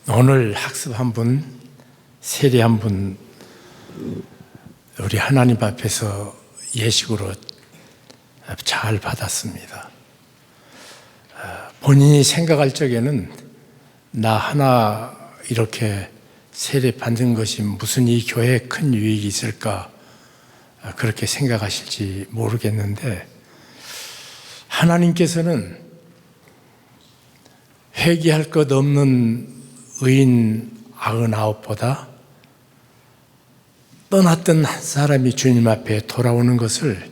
오늘 학습 한 분, 세례 한 분, 우리 하나님 앞에서 예식으로 잘 받았습니다. 본인이 생각할 적에는 나 하나 이렇게 세례 받는 것이 무슨 이 교회에 큰 유익이 있을까 그렇게 생각하실지 모르겠는데, 하나님께서는 회개할 것 없는 의인 99보다 떠났던 한 사람이 주님 앞에 돌아오는 것을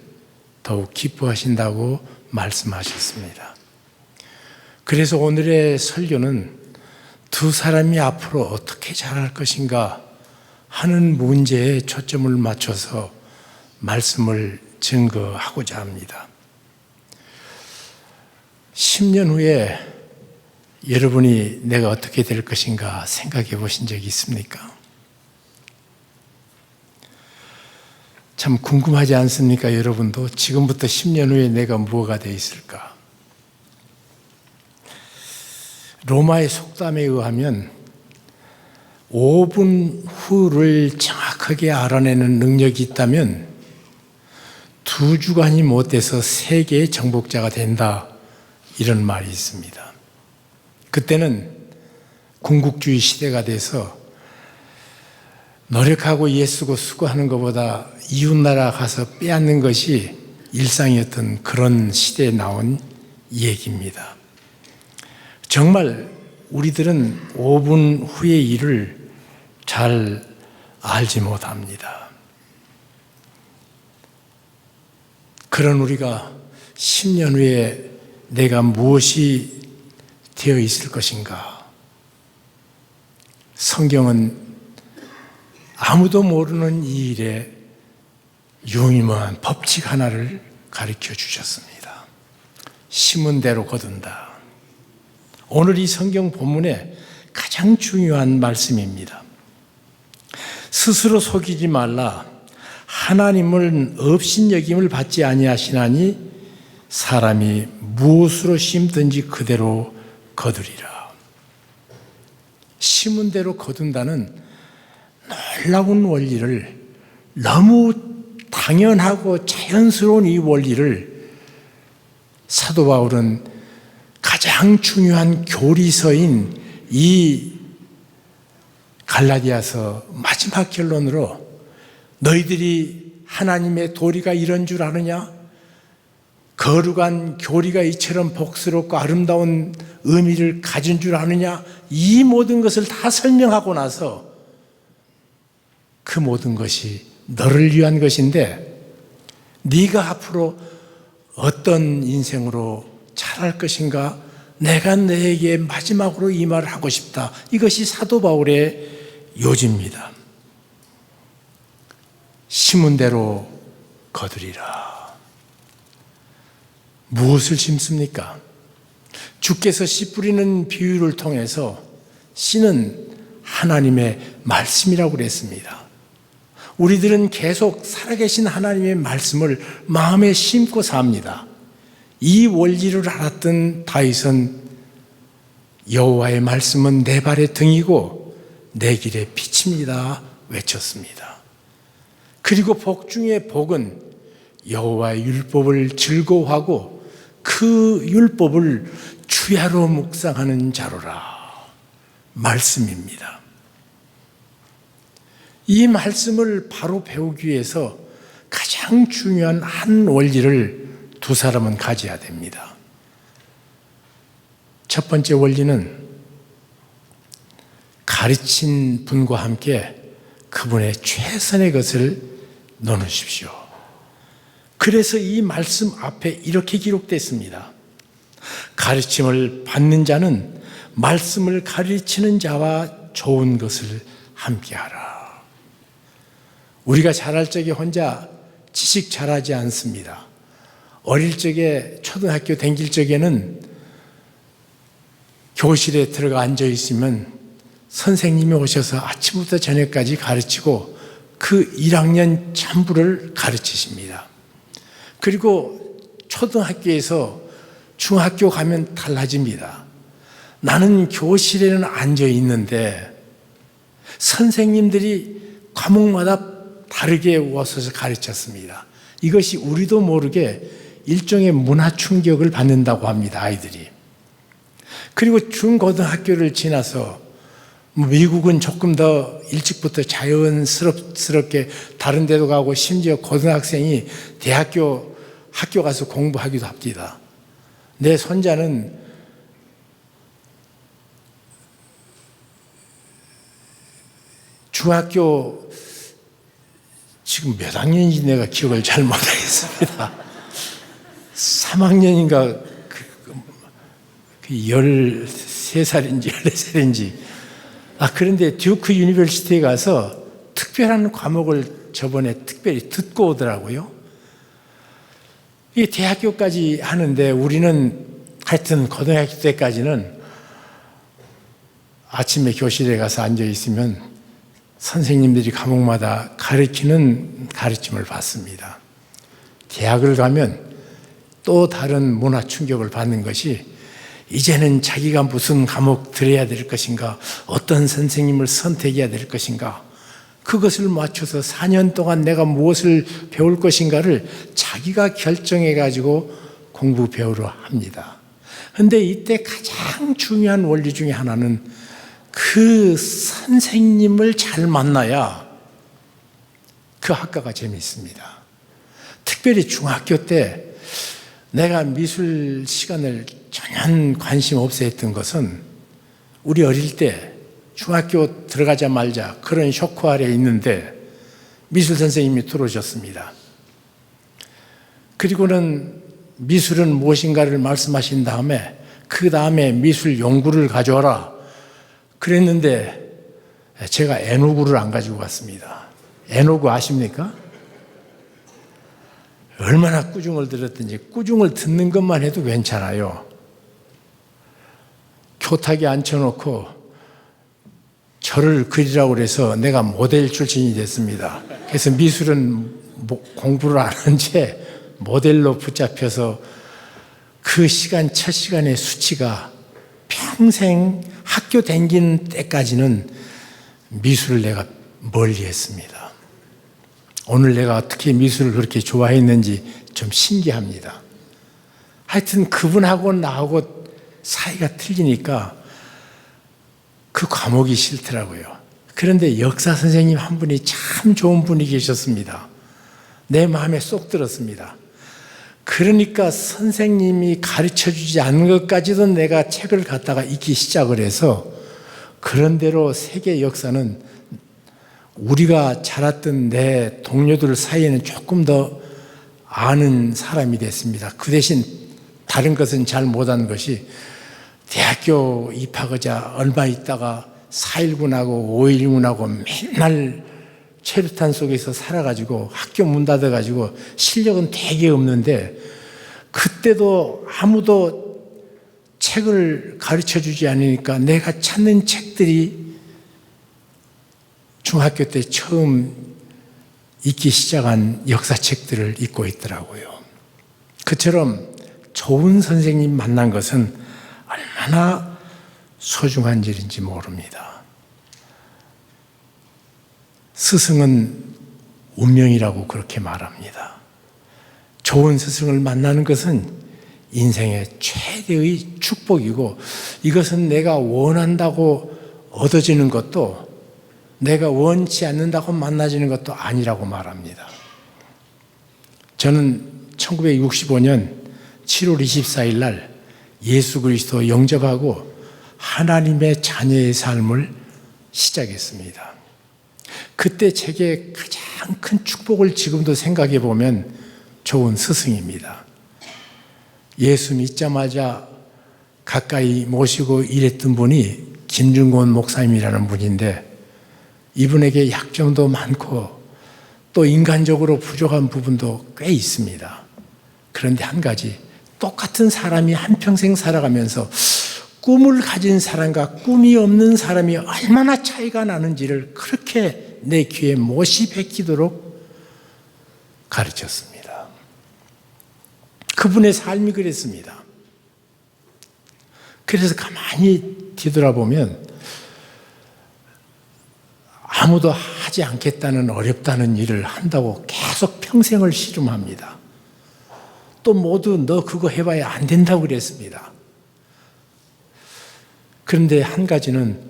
더욱 기뻐하신다고 말씀하셨습니다. 그래서 오늘의 설교는 두 사람이 앞으로 어떻게 자랄 것인가 하는 문제에 초점을 맞춰서 말씀을 증거하고자 합니다. 10년 후에 여러분이 내가 어떻게 될 것인가 생각해 보신 적이 있습니까? 참 궁금하지 않습니까? 여러분도 지금부터 10년 후에 내가 무엇가 되어 있을까? 로마의 속담에 의하면 5분 후를 정확하게 알아내는 능력이 있다면 2주간이 못 돼서 세계의 정복자가 된다, 이런 말이 있습니다. 그때는 군국주의 시대가 돼서 노력하고 애쓰고 수고하는 것보다 이웃나라 가서 빼앗는 것이 일상이었던 그런 시대에 나온 얘기입니다. 정말 우리들은 5분 후의 일을 잘 알지 못합니다. 그런 우리가 10년 후에 내가 무엇이 되어 있을 것인가? 성경은 아무도 모르는 이 일에 유의무한 법칙 하나를 가르쳐 주셨습니다. 심은 대로 거둔다. 오늘 이 성경 본문의 가장 중요한 말씀입니다. 스스로 속이지 말라. 하나님을 업신여김을 받지 아니하시나니 사람이 무엇으로 심든지 그대로 거두리라. 심은 대로 거둔다는 놀라운 원리를, 너무 당연하고 자연스러운 이 원리를 사도 바울은 가장 중요한 교리서인 이 갈라디아서 마지막 결론으로 너희들이 하나님의 도리가 이런 줄 아느냐? 거룩한 교리가 이처럼 복스럽고 아름다운 의미를 가진 줄 아느냐? 이 모든 것을 다 설명하고 나서 그 모든 것이 너를 위한 것인데 네가 앞으로 어떤 인생으로 자랄 것인가? 내가 너에게 마지막으로 이 말을 하고 싶다. 이것이 사도 바울의 요지입니다. 심은 대로 거두리라. 무엇을 심습니까? 주께서 씨 뿌리는 비유를 통해서 씨는 하나님의 말씀이라고 그랬습니다. 우리들은 계속 살아계신 하나님의 말씀을 마음에 심고 삽니다. 이 원리를 알았던 다윗은 여호와의 말씀은 내 발의 등이고 내 길의 빛입니다 외쳤습니다. 그리고 복 중에 복은 여호와의 율법을 즐거워하고 그 율법을 주야로 묵상하는 자로라. 말씀입니다. 이 말씀을 바로 배우기 위해서 가장 중요한 한 원리를 두 사람은 가져야 됩니다. 첫 번째 원리는 가르친 분과 함께 그분의 최선의 것을 나누십시오. 그래서 이 말씀 앞에 이렇게 기록됐습니다. 가르침을 받는 자는 말씀을 가르치는 자와 좋은 것을 함께하라. 우리가 자랄 적에 혼자 지식 잘하지 않습니다. 어릴 적에 초등학교 다닐 적에는 교실에 들어가 앉아 있으면 선생님이 오셔서 아침부터 저녁까지 가르치고 그 1학년 전부를 가르치십니다. 그리고 초등학교에서 중학교 가면 달라집니다. 나는 교실에는 앉아 있는데 선생님들이 과목마다 다르게 와서 가르쳤습니다. 이것이 우리도 모르게 일종의 문화 충격을 받는다고 합니다, 아이들이. 그리고 중고등학교를 지나서 미국은 조금 더 일찍부터 자연스럽게 다른 데도 가고 심지어 고등학생이 학교 가서 공부하기도 합니다. 내 손자는 중학교 지금 몇 학년인지 내가 기억을 잘 못하겠습니다. 3학년인가 13살인지 14살인지. 그런데 듀크 유니버시티에 가서 특별한 과목을 저번에 특별히 듣고 오더라고요. 이 대학교까지 하는데 우리는 하여튼 고등학교 때까지는 아침에 교실에 가서 앉아 있으면 선생님들이 과목마다 가르치는 가르침을 받습니다. 대학을 가면 또 다른 문화 충격을 받는 것이 이제는 자기가 무슨 과목 들어야 될 것인가, 어떤 선생님을 선택해야 될 것인가, 그것을 맞춰서 4년 동안 내가 무엇을 배울 것인가를 자기가 결정해 가지고 공부 배우러 합니다. 그런데 이때 가장 중요한 원리 중에 하나는 그 선생님을 잘 만나야 그 학과가 재미있습니다. 특별히 중학교 때 내가 미술 시간을 전혀 관심 없어 했던 것은 우리 어릴 때 중학교 들어가자마자 그런 쇼크 아래 있는데 미술 선생님이 들어오셨습니다. 그리고는 미술은 무엇인가를 말씀하신 다음에 그 다음에 미술 용구를 가져와라 그랬는데 제가 애노구를 안 가지고 갔습니다. 애노구 아십니까? 얼마나 꾸중을 들었든지 꾸중을 듣는 것만 해도 괜찮아요. 교탁에 앉혀놓고 저를 그리라고 그래서 내가 모델 출신이 됐습니다. 그래서 미술은 공부를 안 한 채 모델로 붙잡혀서 그 시간, 첫 시간의 수치가 평생 학교 다니는 때까지는 미술을 내가 멀리 했습니다. 오늘 내가 어떻게 미술을 그렇게 좋아했는지 좀 신기합니다. 하여튼 그분하고 나하고 사이가 틀리니까 그 과목이 싫더라고요. 그런데 역사 선생님 한 분이 참 좋은 분이 계셨습니다. 내 마음에 쏙 들었습니다. 그러니까 선생님이 가르쳐주지 않는 것까지도 내가 책을 갖다가 읽기 시작을 해서 그런 대로 세계 역사는 우리가 자랐던 내 동료들 사이에는 조금 더 아는 사람이 됐습니다. 그 대신 다른 것은 잘 못하는 것이 대학교 입학하자 얼마 있다가 4.19나고 5.16나고 맨날 최루탄 속에서 살아가지고 학교 문 닫아가지고 실력은 되게 없는데 그때도 아무도 책을 가르쳐주지 않으니까 내가 찾는 책들이 중학교 때 처음 읽기 시작한 역사책들을 읽고 있더라고요. 그처럼 좋은 선생님 만난 것은 얼마나 소중한 일인지 모릅니다. 스승은 운명이라고 그렇게 말합니다. 좋은 스승을 만나는 것은 인생의 최대의 축복이고 이것은 내가 원한다고 얻어지는 것도 내가 원치 않는다고 만나지는 것도 아니라고 말합니다. 저는 1965년 7월 24일 날 예수 그리스도 영접하고 하나님의 자녀의 삶을 시작했습니다. 그때 제게 가장 큰 축복을 지금도 생각해 보면 좋은 스승입니다. 예수 믿자마자 가까이 모시고 일했던 분이 김준곤 목사님이라는 분인데 이분에게 약점도 많고 또 인간적으로 부족한 부분도 꽤 있습니다. 그런데 한 가지, 똑같은 사람이 한평생 살아가면서 꿈을 가진 사람과 꿈이 없는 사람이 얼마나 차이가 나는지를 그렇게 내 귀에 못이 베끼도록 가르쳤습니다. 그분의 삶이 그랬습니다. 그래서 가만히 뒤돌아보면 아무도 하지 않겠다는 어렵다는 일을 한다고 계속 평생을 씨름합니다. 또 모두 너 그거 해봐야 안 된다고 그랬습니다. 그런데 한 가지는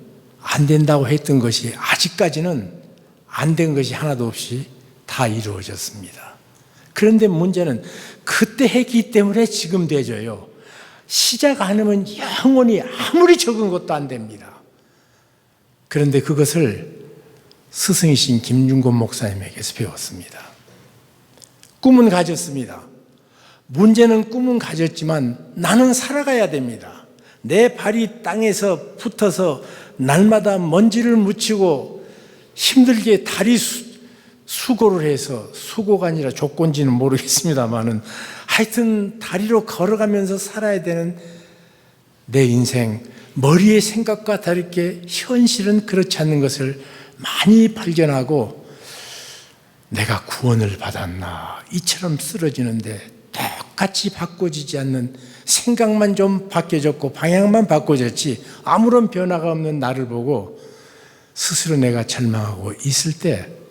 안 된다고 했던 것이 아직까지는 안 된 것이 하나도 없이 다 이루어졌습니다. 그런데 문제는 그때 했기 때문에 지금 되져요. 시작 안 하면 영원히 아무리 적은 것도 안 됩니다. 그런데 그것을 스승이신 김중곤 목사님에게서 배웠습니다. 꿈은 가졌습니다. 문제는 꿈은 가졌지만 나는 살아가야 됩니다. 내 발이 땅에서 붙어서 날마다 먼지를 묻히고 힘들게 다리 수고를 해서, 수고가 아니라 조건지는 모르겠습니다만은 하여튼 다리로 걸어가면서 살아야 되는 내 인생, 머리의 생각과 다르게 현실은 그렇지 않는 것을 많이 발견하고 내가 구원을 받았나 이처럼 쓰러지는데 똑같이 바꿔지지 않는, 생각만 좀 바뀌어졌고 방향만 바꿔졌지 아무런 변화가 없는 나를 보고 스스로 내가 절망하고 있을 때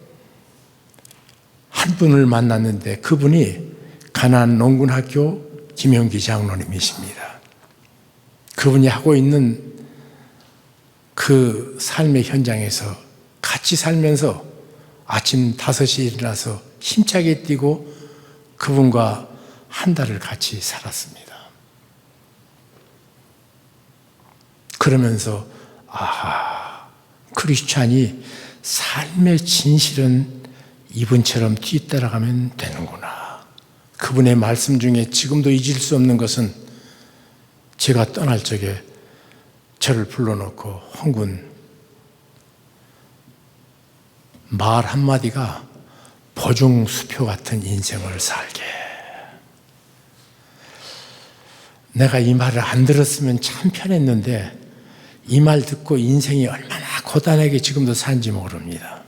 한 분을 만났는데 그분이 가나안 농군학교 김영기 장로님이십니다. 그분이 하고 있는 그 삶의 현장에서 같이 살면서 아침 5시에 일어나서 힘차게 뛰고 그분과 한 달을 같이 살았습니다. 그러면서 크리스찬이 삶의 진실은 이분처럼 뒤따라가면 되는구나. 그분의 말씀 중에 지금도 잊을 수 없는 것은 제가 떠날 적에 저를 불러놓고 홍군 말 한마디가 보중수표 같은 인생을 살게. 내가 이 말을 안 들었으면 참 편했는데 이 말 듣고 인생이 얼마나 고단하게 지금도 산지 모릅니다.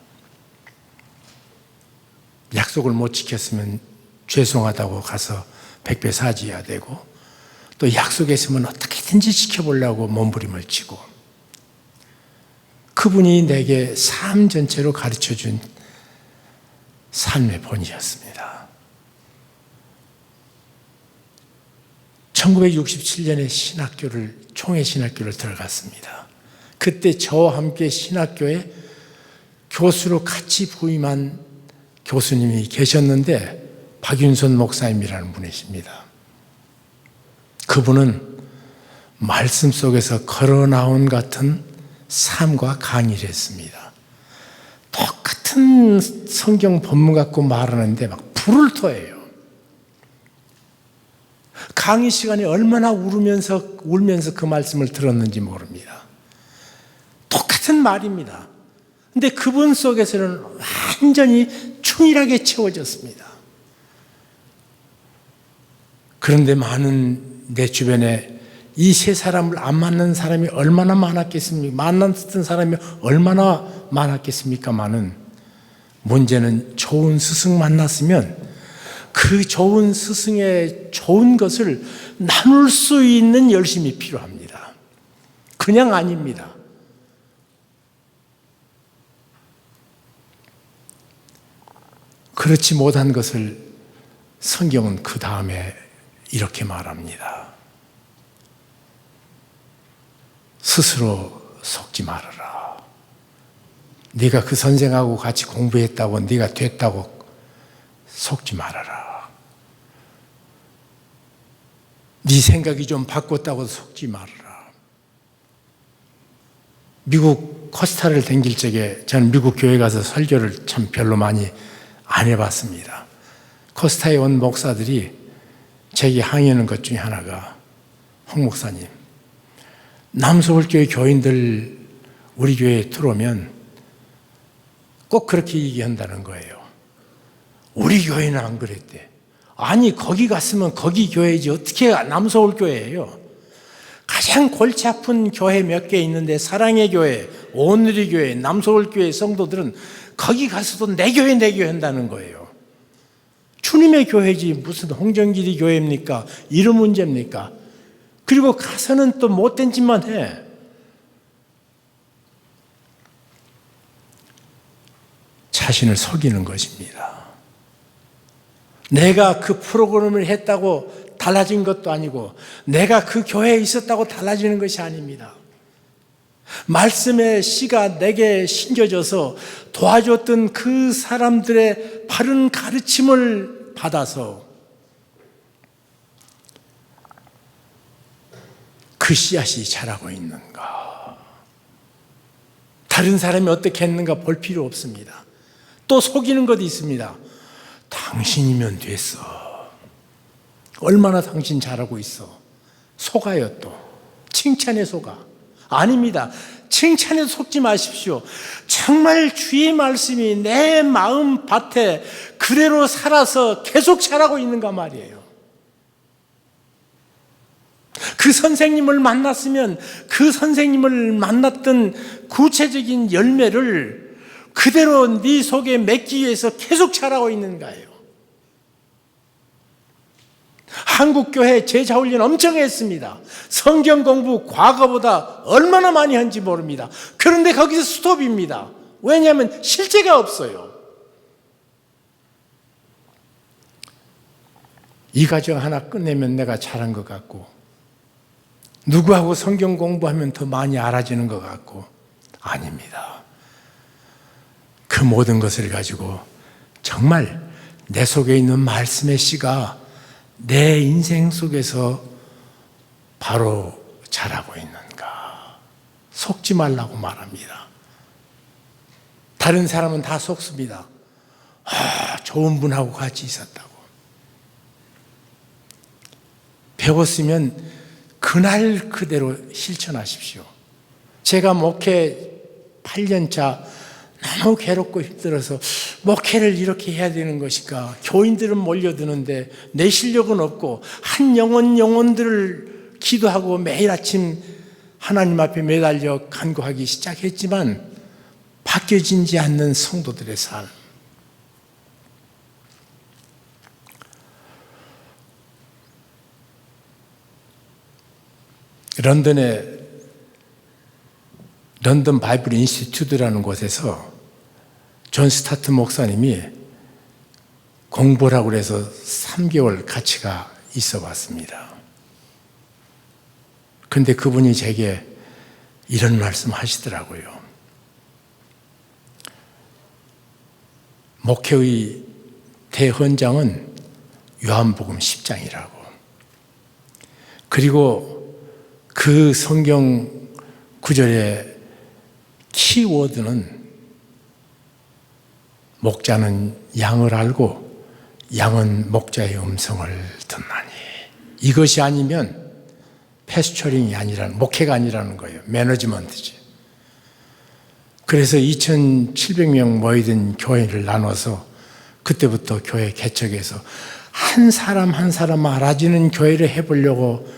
약속을 못 지켰으면 죄송하다고 가서 백배 사죄해야 되고 또 약속했으면 어떻게든지 지켜보려고 몸부림을 치고 그분이 내게 삶 전체로 가르쳐준 삶의 본이었습니다. 1967년에 총회신학교를 들어갔습니다. 그때 저와 함께 신학교에 교수로 같이 부임한 교수님이 계셨는데 박윤선 목사님이라는 분이십니다. 그분은 말씀 속에서 걸어 나온 같은 삶과 강의를 했습니다. 똑같은 성경 본문 갖고 말하는데 막 불을 토해요. 강의 시간에 얼마나 울면서 그 말씀을 들었는지 모릅니다. 똑같은 말입니다. 근데 그분 속에서는 완전히 충실하게 채워졌습니다. 그런데 많은 내 주변에 이 세 사람을 안 만난 사람이 얼마나 많았겠습니까? 만났던 사람이 얼마나 많았겠습니까만은 문제는 좋은 스승 만났으면 그 좋은 스승의 좋은 것을 나눌 수 있는 열심이 필요합니다. 그냥 아닙니다. 그렇지 못한 것을 성경은 그 다음에 이렇게 말합니다. 스스로 속지 말아라. 네가 그 선생하고 같이 공부했다고 네가 됐다고 속지 말아라. 네 생각이 좀 바꿨다고 속지 말아라. 미국 코스타를 다닐 적에 저는 미국 교회 가서 설교를 참 별로 많이 안 해봤습니다. 코스타에 온 목사들이 제게 항의하는 것 중에 하나가 홍 목사님, 남서울교회 교인들 우리 교회에 들어오면 꼭 그렇게 얘기한다는 거예요. 우리 교회는 안 그랬대. 아니 거기 갔으면 거기 교회지 어떻게 남서울교회예요. 가장 골치 아픈 교회 몇 개 있는데 사랑의 교회, 오늘의 교회, 남서울교회 성도들은 거기 가서도 내 교회 한다는 거예요. 주님의 교회지 무슨 홍정길이 교회입니까? 이런 문제입니까? 그리고 가서는 또 못된 짓만 해. 자신을 속이는 것입니다. 내가 그 프로그램을 했다고 달라진 것도 아니고 내가 그 교회에 있었다고 달라지는 것이 아닙니다. 말씀의 씨가 내게 심겨져서 도와줬던 그 사람들의 바른 가르침을 받아서 그 씨앗이 자라고 있는가. 다른 사람이 어떻게 했는가 볼 필요 없습니다. 또 속이는 것도 있습니다. 당신이면 됐어. 얼마나 당신 잘하고 있어. 속아요 또. 칭찬에 속아. 아닙니다. 칭찬에 속지 마십시오. 정말 주의 말씀이 내 마음 밭에 그대로 살아서 계속 자라고 있는가 말이에요. 그 선생님을 만났으면 그 선생님을 만났던 구체적인 열매를 그대로 네 속에 맺기 위해서 계속 자라고 있는가요? 한국교회 제자훈련 엄청 했습니다. 성경 공부 과거보다 얼마나 많이 한지 모릅니다. 그런데 거기서 스톱입니다. 왜냐하면 실제가 없어요. 이 과정 하나 끝내면 내가 잘한 것 같고, 누구하고 성경 공부하면 더 많이 알아지는 것 같고, 아닙니다. 그 모든 것을 가지고 정말 내 속에 있는 말씀의 씨가 내 인생 속에서 바로 자라고 있는가. 속지 말라고 말합니다. 다른 사람은 다 속습니다. 좋은 분하고 같이 있었다고. 배웠으면 그날 그대로 실천하십시오. 제가 목회 8년차 너무 괴롭고 힘들어서 목회를 이렇게 해야 되는 것인가. 교인들은 몰려드는데 내 실력은 없고 한 영혼들을 기도하고 매일 아침 하나님 앞에 매달려 간구하기 시작했지만 바뀌어지지 않는 성도들의 삶. 런던 바이블 인스티튜트라는 곳에서 존 스타트 목사님이 공부라고 해서 3개월 같이 가 있어 봤습니다. 그런데 그분이 제게 이런 말씀 하시더라고요. 목회의 대헌장은 요한복음 10장이라고. 그리고 그 성경 구절의 키워드는 목자는 양을 알고 양은 목자의 음성을 듣나니. 이것이 아니면 패스처링이 아니라는, 목회가 아니라는 거예요. 매너지먼트지. 그래서 2,700명 모이던 교회를 나눠서 그때부터 교회 개척해서 한 사람 한 사람 알아지는 교회를 해보려고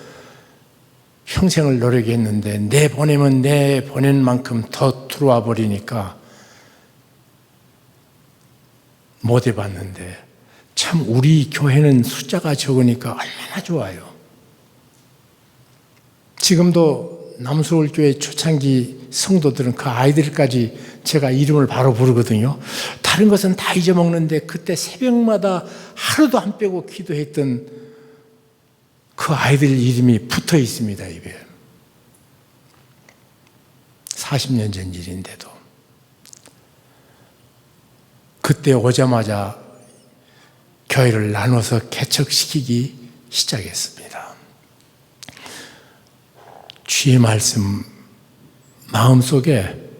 평생을 노력했는데 내보내면 내보낸 만큼 더 들어와 버리니까 못 해봤는데, 참 우리 교회는 숫자가 적으니까 얼마나 좋아요. 지금도 남서울교회 초창기 성도들은 그 아이들까지 제가 이름을 바로 부르거든요. 다른 것은 다 잊어먹는데 그때 새벽마다 하루도 안 빼고 기도했던 그 아이들 이름이 붙어 있습니다, 입에. 40년 전 일인데도. 그때 오자마자 교회를 나눠서 개척시키기 시작했습니다. 주의 말씀 마음속에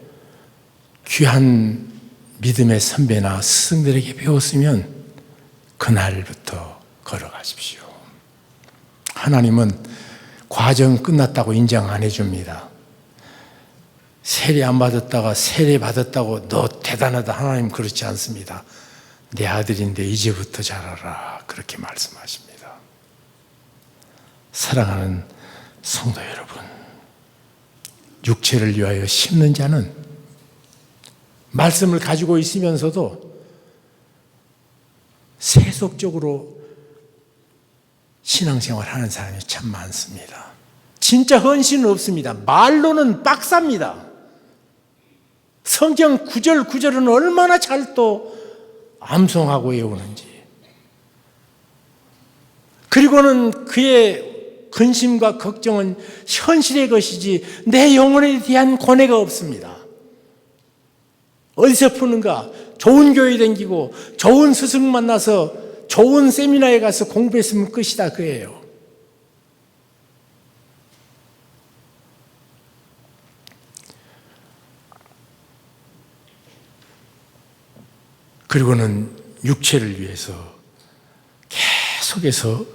귀한 믿음의 선배나 스승들에게 배웠으면 그날부터 걸어가십시오. 하나님은 과정 끝났다고 인정 안 해줍니다. 세례 안 받았다가 세례 받았다고 너 대단하다. 하나님 그렇지 않습니다. 내 아들인데 이제부터 자라라. 그렇게 말씀하십니다. 사랑하는 성도 여러분, 육체를 위하여 심는 자는 말씀을 가지고 있으면서도 세속적으로 신앙생활 하는 사람이 참 많습니다. 진짜 헌신은 없습니다. 말로는 빡삽니다. 성경 구절 구절은 얼마나 잘 또 암송하고 외우는지. 그리고는 그의 근심과 걱정은 현실의 것이지 내 영혼에 대한 고뇌가 없습니다. 어디서 푸는가? 좋은 교회 다니고 좋은 스승 만나서 좋은 세미나에 가서 공부했으면 끝이다 그예요. 그리고는 육체를 위해서 계속해서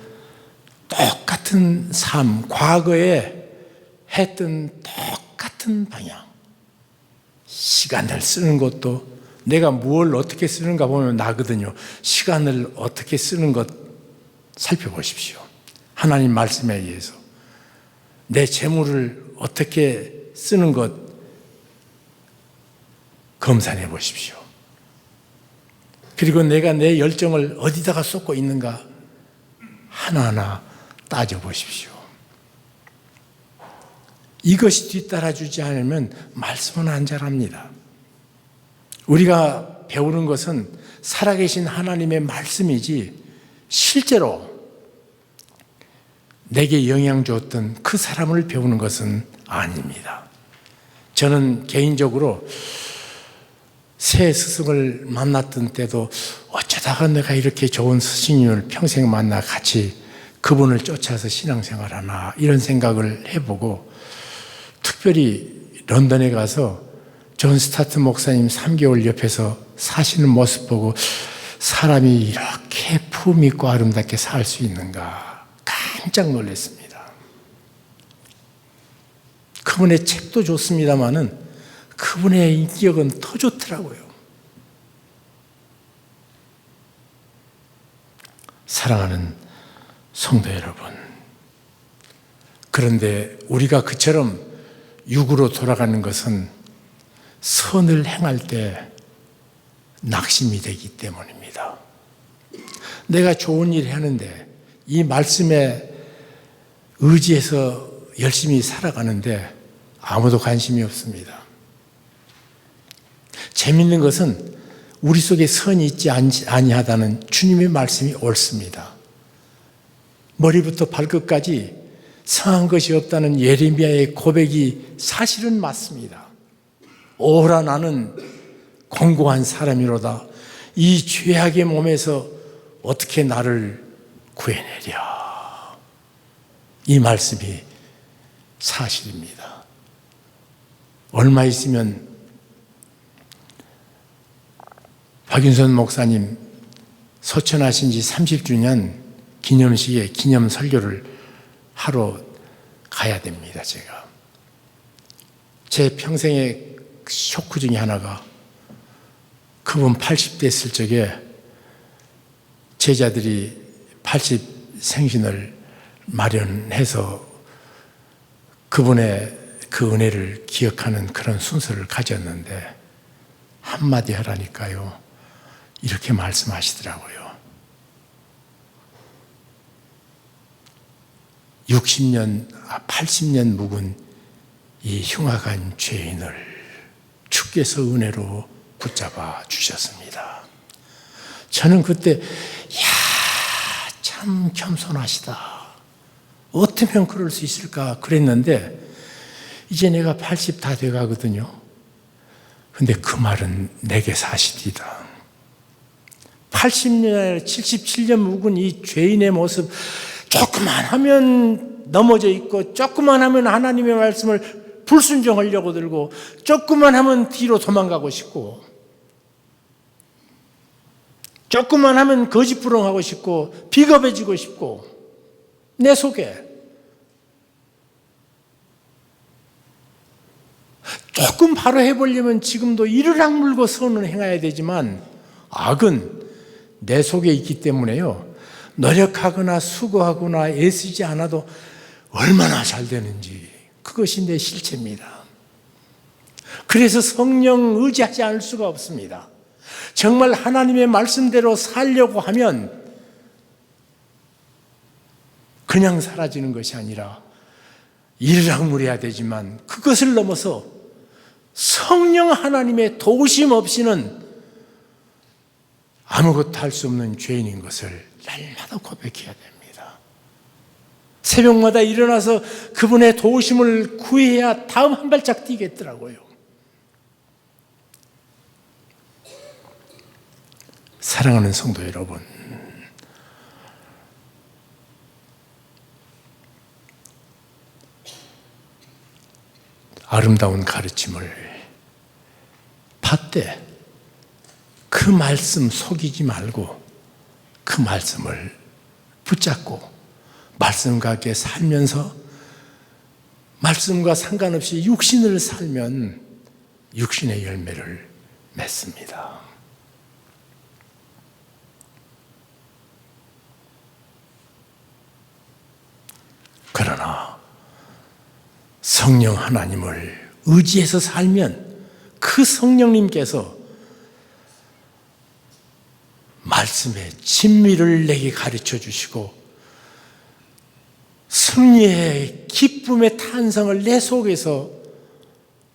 똑같은 삶, 과거에 했던 똑같은 방향. 시간을 쓰는 것도 내가 뭘 어떻게 쓰는가 보면 나거든요. 시간을 어떻게 쓰는 것 살펴보십시오. 하나님 말씀에 의해서. 내 재물을 어떻게 쓰는 것 검사해 보십시오. 그리고 내가 내 열정을 어디다가 쏟고 있는가 하나하나 따져보십시오. 이것이 뒤따라주지 않으면 말씀은 안 자랍니다. 우리가 배우는 것은 살아계신 하나님의 말씀이지 실제로 내게 영향 주었던 그 사람을 배우는 것은 아닙니다. 저는 개인적으로 새 스승을 만났던 때도 어쩌다가 내가 이렇게 좋은 스승님을 평생 만나 같이 그분을 쫓아서 신앙생활하나 이런 생각을 해보고 특별히 런던에 가서 존 스타트 목사님 3개월 옆에서 사시는 모습 보고 사람이 이렇게 품 있고 아름답게 살 수 있는가 깜짝 놀랐습니다. 그분의 책도 좋습니다마는 그분의 인격은 더 좋더라고요. 사랑하는 성도 여러분, 그런데 우리가 그처럼 육으로 돌아가는 것은 선을 행할 때 낙심이 되기 때문입니다. 내가 좋은 일을 하는데 이 말씀에 의지해서 열심히 살아가는데 아무도 관심이 없습니다. 재밌는 것은 우리 속에 선이 있지 아니하다는 주님의 말씀이 옳습니다. 머리부터 발끝까지 상한 것이 없다는 예레미야의 고백이 사실은 맞습니다. 오라 나는 공고한 사람이로다. 이 죄악의 몸에서 어떻게 나를 구해내랴. 이 말씀이 사실입니다. 얼마 있으면 박윤선 목사님 소천하신 지 30주년 기념식에 기념 설교를 하러 가야 됩니다. 제가 제 평생의 쇼크 중에 하나가 그분 80대 됐을 적에 제자들이 80 생신을 마련해서 그분의 그 은혜를 기억하는 그런 순서를 가졌는데 한마디 하라니까요. 이렇게 말씀하시더라고요. 60년, 80년 묵은 이 흉악한 죄인을 주께서 은혜로 붙잡아 주셨습니다. 저는 그때 참 겸손하시다. 어쩌면 그럴 수 있을까 그랬는데 이제 내가 80 다 돼가거든요. 근데 그 말은 내게 사실이다. 80년, 77년 묵은 이 죄인의 모습 조금만 하면 넘어져 있고 조금만 하면 하나님의 말씀을 불순종하려고 들고 조금만 하면 뒤로 도망가고 싶고 조금만 하면 거짓부렁하고 싶고 비겁해지고 싶고 내 속에 조금 바로 해보려면 지금도 이를 악물고 선을 행해야 되지만 악은 내 속에 있기 때문에요. 노력하거나 수고하거나 애쓰지 않아도 얼마나 잘 되는지 그것이 내 실체입니다. 그래서 성령 의지하지 않을 수가 없습니다. 정말 하나님의 말씀대로 살려고 하면 그냥 사라지는 것이 아니라 일락물해야 되지만 그것을 넘어서 성령 하나님의 도우심 없이는 아무것도 할 수 없는 죄인인 것을 날마다 고백해야 됩니다. 새벽마다 일어나서 그분의 도우심을 구해야 다음 한 발짝 뛰겠더라고요. 사랑하는 성도 여러분, 아름다운 가르침을 받되 그 말씀 속이지 말고 그 말씀을 붙잡고 말씀과 함께 살면서 말씀과 상관없이 육신을 살면 육신의 열매를 맺습니다. 그러나 성령 하나님을 의지해서 살면 그 성령님께서 말씀의 진미를 내게 가르쳐 주시고 승리의 기쁨의 탄성을 내 속에서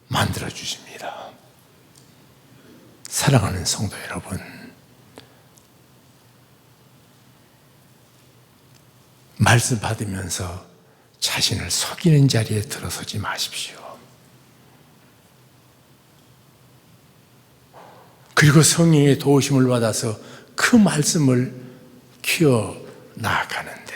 만들어 주십니다. 사랑하는 성도 여러분, 말씀 받으면서 자신을 속이는 자리에 들어서지 마십시오. 그리고 성령의 도우심을 받아서 그 말씀을 키워 나아가는데,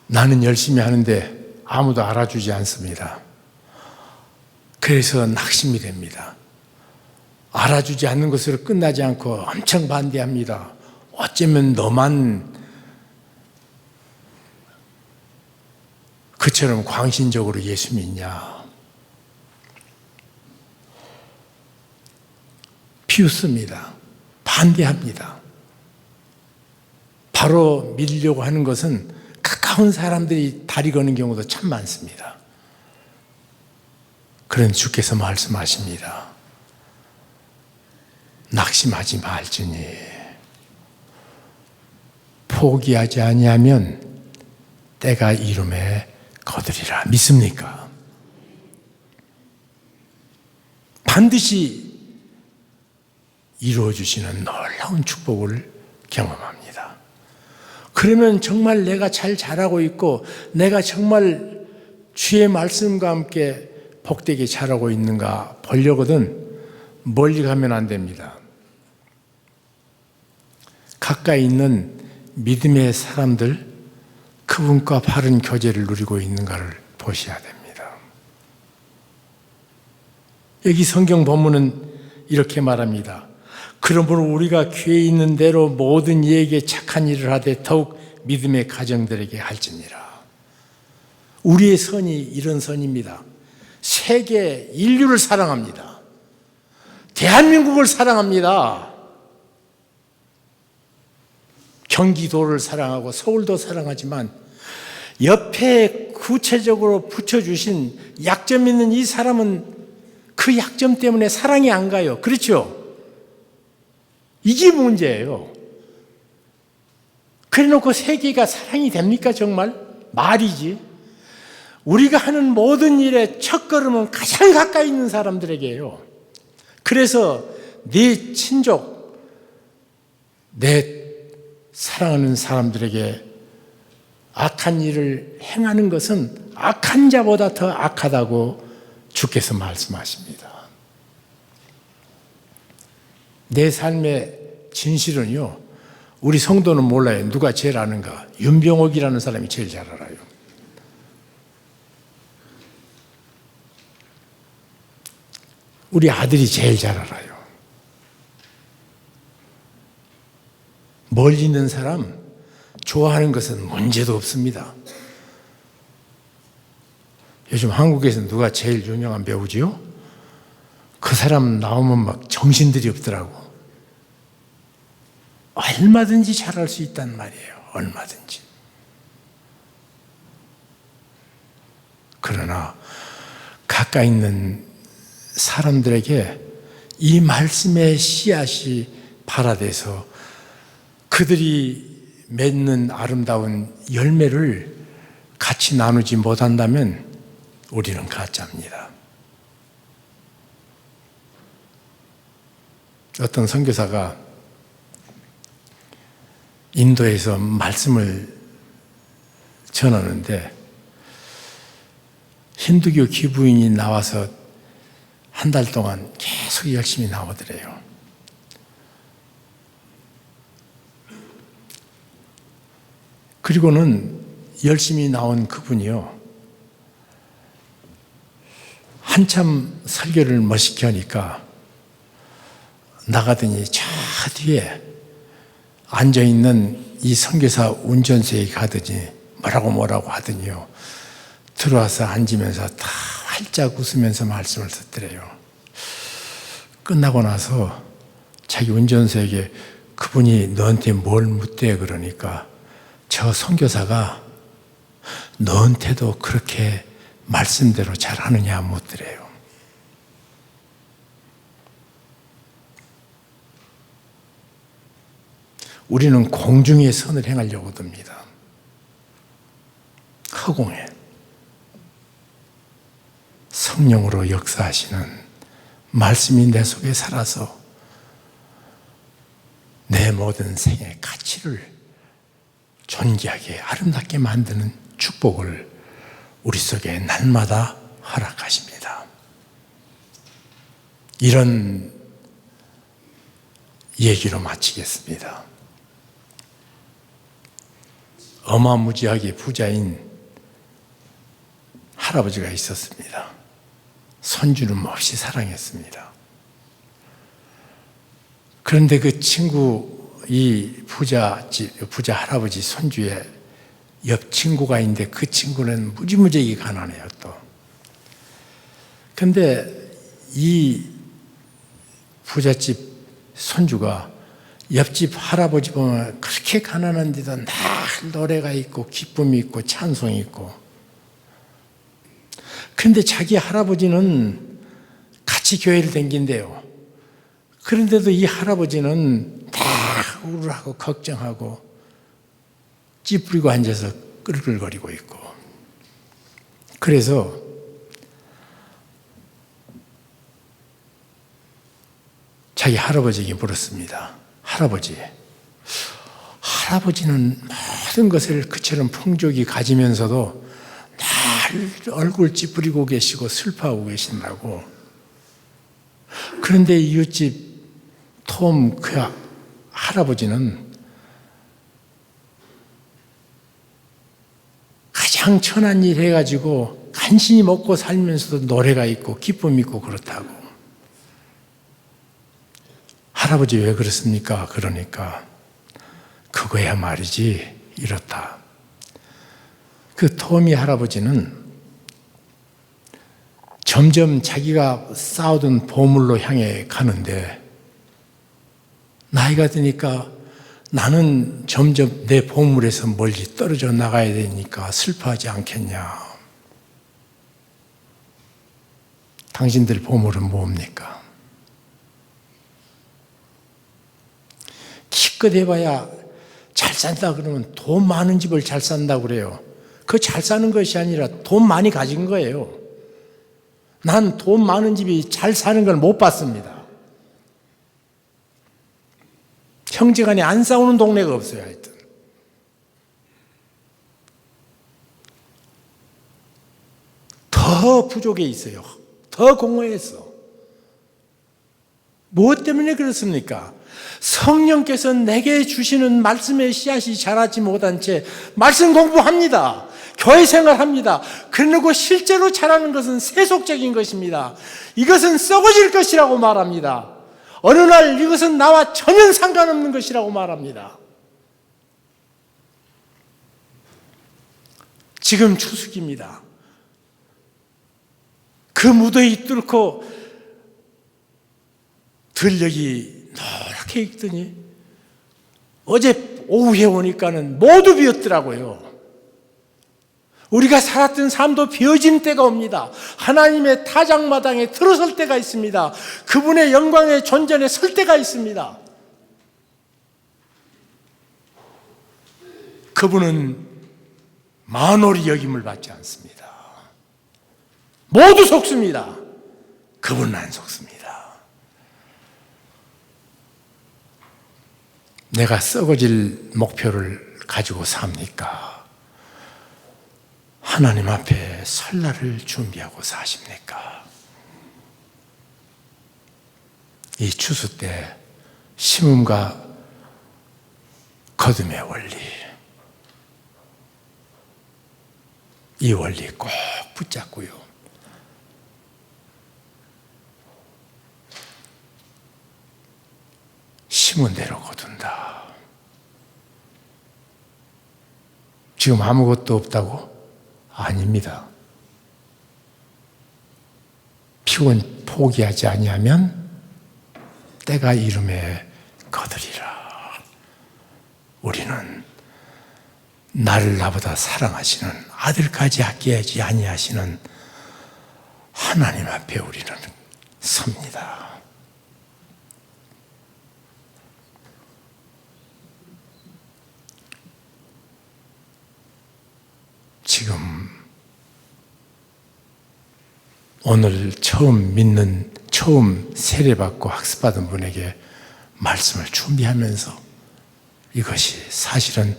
나는 열심히 하는데 아무도 알아주지 않습니다. 그래서 낙심이 됩니다. 알아주지 않는 것으로 끝나지 않고 엄청 반대합니다. 어쩌면 너만 그처럼 광신적으로 예수 믿냐. 비웃습니다. 반대합니다. 바로 믿으려고 하는 것은 가까운 사람들이 다리 거는 경우도 참 많습니다. 그런 주께서 말씀하십니다. 낙심하지 말지니 포기하지 아니하면 때가 이름에 거두리라. 믿습니까? 반드시 이루어 주시는 놀라운 축복을 경험합니다. 그러면 정말 내가 잘 자라고 있고 내가 정말 주의 말씀과 함께 복되게 자라고 있는가 보려거든 멀리 가면 안 됩니다. 가까이 있는 믿음의 사람들, 그분과 바른 교제를 누리고 있는가를 보셔야 됩니다. 여기 성경 본문은 이렇게 말합니다. 그러므로 우리가 귀에 있는 대로 모든 이에게 착한 일을 하되 더욱 믿음의 가정들에게 할지니라. 우리의 선이 이런 선입니다. 세계 인류를 사랑합니다. 대한민국을 사랑합니다. 경기도를 사랑하고 서울도 사랑하지만 옆에 구체적으로 붙여주신 약점 있는 이 사람은 그 약점 때문에 사랑이 안 가요. 그렇죠? 이게 문제예요. 그래 놓고 세계가 사랑이 됩니까 정말? 말이지. 우리가 하는 모든 일의 첫걸음은 가장 가까이 있는 사람들에게요. 그래서 네 친족, 내 사랑하는 사람들에게 악한 일을 행하는 것은 악한 자보다 더 악하다고 주께서 말씀하십니다. 내 삶의 진실은요, 우리 성도는 몰라요. 누가 제일 아는가? 윤병옥이라는 사람이 제일 잘 알아요. 우리 아들이 제일 잘 알아요. 멀리 있는 사람 좋아하는 것은 문제도 없습니다. 요즘 한국에서 누가 제일 유명한 배우지요? 그 사람 나오면 막 정신들이 없더라고. 얼마든지 잘할 수 있단 말이에요. 얼마든지. 그러나 가까이 있는 사람들에게 이 말씀의 씨앗이 발아돼서 그들이 맺는 아름다운 열매를 같이 나누지 못한다면 우리는 가짜입니다. 어떤 선교사가 인도에서 말씀을 전하는데 힌두교 기부인이 나와서 한 달 동안 계속 열심히 나오더래요. 그리고는 열심히 나온 그분이요, 한참 설교를 멋있게 하니까 나가더니 저 뒤에 앉아있는 이 선교사 운전석에 가더니 뭐라고 하더니요, 들어와서 앉으면서 다 활짝 웃으면서 말씀을 듣더래요. 끝나고 나서 자기 운전석에게 그분이 너한테 뭘 묻대 그러니까 저 선교사가 너한테도 그렇게 말씀대로 잘하느냐 묻더래요. 우리는 공중의 선을 행하려고 듭니다. 허공에 성령으로 역사하시는 말씀이 내 속에 살아서 내 모든 생의 가치를 존귀하게 아름답게 만드는 축복을 우리 속에 날마다 허락하십니다. 이런 얘기로 마치겠습니다. 어마무지하게 부자인 할아버지가 있었습니다. 손주는 몹시 사랑했습니다. 그런데 그 친구, 이 부자 할아버지 손주의 옆 친구가 있는데 그 친구는 무지무지하게 가난해요, 또. 근데 이 부잣집 손주가 옆집 할아버지 보면 그렇게 가난한데도 늘 노래가 있고 기쁨이 있고 찬송이 있고, 그런데 자기 할아버지는 같이 교회를 다닌대요. 그런데도 이 할아버지는 다 우울하고 걱정하고 찌푸리고 앉아서 끌끌거리고 있고, 그래서 자기 할아버지에게 물었습니다. 할아버지는 모든 것을 그처럼 풍족이 가지면서도 늘 얼굴 찌푸리고 계시고 슬퍼하고 계신다고. 그런데 이웃집 톰 그 할아버지는 가장 천한 일 해가지고 간신히 먹고 살면서도 노래가 있고 기쁨이 있고 그렇다고. 할아버지 왜 그렇습니까? 그러니까 그거야 말이지 이렇다. 그 토미 할아버지는 점점 자기가 쌓아둔 보물로 향해 가는데 나이가 드니까 나는 점점 내 보물에서 멀리 떨어져 나가야 되니까 슬퍼하지 않겠냐. 당신들 보물은 뭡니까? 기껏 해봐야 잘 산다 그러면 돈 많은 집을 잘 산다고 그래요. 그 잘 사는 것이 아니라 돈 많이 가진 거예요. 난 돈 많은 집이 잘 사는 걸 못 봤습니다. 형제간에 안 싸우는 동네가 없어요. 하여튼 더 부족해 있어요. 더 공허했어. 무엇 때문에 그렇습니까? 성령께서 내게 주시는 말씀의 씨앗이 자라지 못한 채 말씀 공부합니다. 교회 생활합니다. 그러고 실제로 자라는 것은 세속적인 것입니다. 이것은 썩어질 것이라고 말합니다. 어느 날 이것은 나와 전혀 상관없는 것이라고 말합니다. 지금 추수기입니다. 그 무더위 뚫고 들녘이 노랗게 익더니 어제 오후에 오니까는 모두 비었더라고요. 우리가 살았던 삶도 비어진 때가 옵니다. 하나님의 타작마당에 들어설 때가 있습니다. 그분의 영광의 존전에 설 때가 있습니다. 그분은 만홀히 여김을 받지 않습니다. 모두 속습니다. 그분은 안 속습니다. 내가 썩어질 목표를 가지고 삽니까? 하나님 앞에 설 날을 준비하고 사십니까? 이 추수 때 심음과 거둠의 원리, 이 원리 꼭 붙잡고요. 심은 대로 거둔다. 지금 아무것도 없다고? 아닙니다. 피곤 포기하지 아니하면 때가 이름에 거두리라. 우리는 나를 나보다 사랑하시는, 아들까지 아끼지 아니하시는 하나님 앞에 우리는 섭니다. 지금 오늘 처음 세례받고 학습받은 분에게 말씀을 준비하면서 이것이 사실은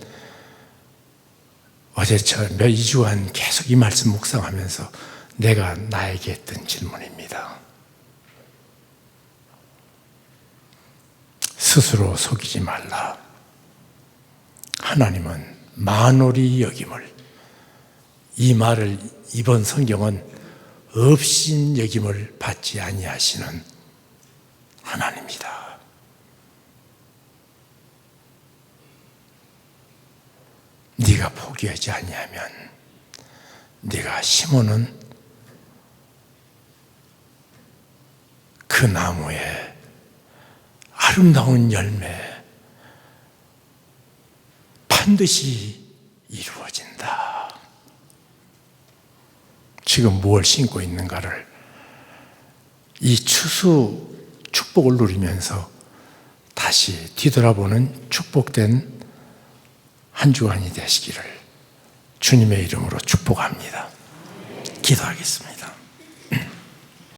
어제 몇 2주간 계속 이 말씀 묵상하면서 내가 나에게 했던 질문입니다. 스스로 속이지 말라. 하나님은 만홀히 여김을, 이 말을 이번 성경은 없인 여김을 받지 아니하시는 하나님이다. 네가 포기하지 아니하면 네가 심어놓은 그 나무에 아름다운 열매 반드시 이루어진다. 지금 무엇을 심고 있는가를 이 추수 축복을 누리면서 다시 뒤돌아보는 축복된 한 주간이 되시기를 주님의 이름으로 축복합니다. 기도하겠습니다.